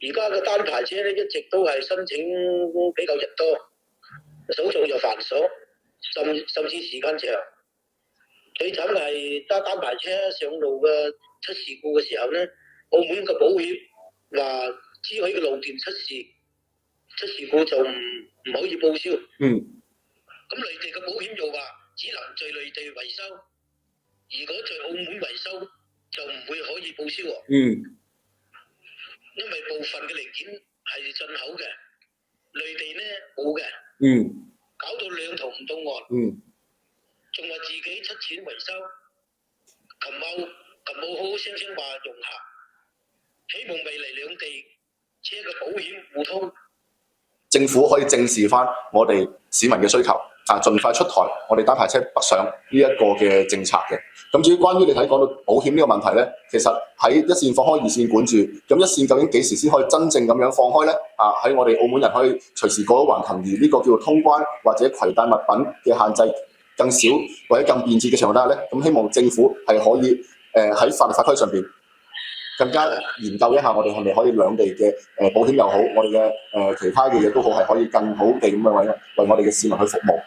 而家嘅單牌車咧一直都係申請比較人多，手續又繁瑣，甚至時間長。最慘係單牌車上路嘅出事故嘅時候咧，澳門嘅保險話只許嘅路段出事故就唔可以報銷。咁內地嘅保險又話只能在內地維修，如果在澳門維修就唔會可以報銷喎。因為部分嘅零件係進口嘅，內地咧冇嘅。搞到兩頭唔到岸。仲話自己出錢維修，琴晚好好聲聲話融合，希望未來兩地車嘅保險互通。政府可以正視翻我哋市民嘅需求，盡快出台我哋單牌車北上呢一個嘅政策嘅。咁至於關於你睇講到保險呢個問題咧，其實喺一線放開，二線管住，咁一線究竟幾時先可以真正咁樣放開咧？喺我哋澳門人可以隨時過到橫琴，而呢個叫做通關或者攜帶物品嘅限制更少或者更便捷嘅情況下咧，咁希望政府係可以喺法律法規上邊更加研究一下，我哋係咪可以兩地嘅保險又好，我哋嘅其他嘅嘢都好，係可以更好地咁樣為我哋嘅市民去服務。